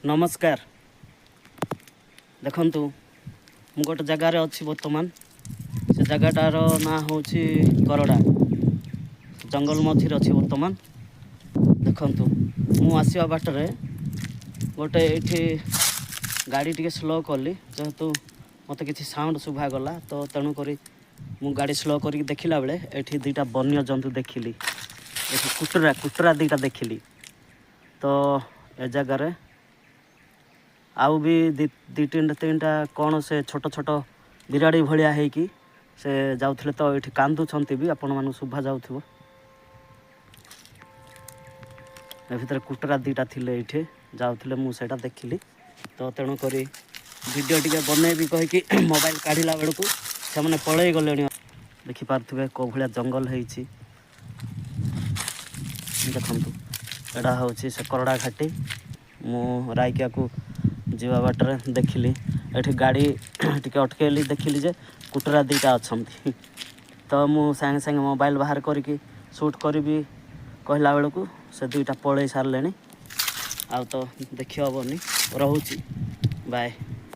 नमस्कार देखंतु मु गोटे जगार अच्छी बर्तमान से जगटार ना हूँ करड़ा जंगल मझे अच्छी बर्तमान देखंतु मु आसवा बाटर गोटे ये गाड़ी टी स्लो कली जेहेतु मत कि साउंड शुभा गला तो तेणुक मु गाड़ी स्लो कर देखला बेले ये दुईटा वन्य जंतु देखिली ये कुटरा कुटरा दुईटा देखिली तो ए जगार आउ भी दी तीन टा कौन से छोट छोट बिराड़ी भाया होगी से जाऊे तो ये कांदुंट भी आपण मन शुभा जाऊ भितर कुटरा दुईटा थिले ये जाऊे मुझे देखिली तो तेणुक वीडियो टी बनईबी कहीकि मोबाइल काढ़ला बेलू से मैंने पलि गले देखिपे कौ भाया जंगल हो देखु एटा हूँ से करड़ा घाटी मु रायकिया को जीवा बाटर देखिली ये गाड़ी टी अटकेली देखिली जे कुटरा दुईटा अच्छा तो मु सागे सागे मोबाइल बाहर करके शूट करी कहला बेलू से दुईटा पलि सारे आ तो देखी हेनी रोची बाय।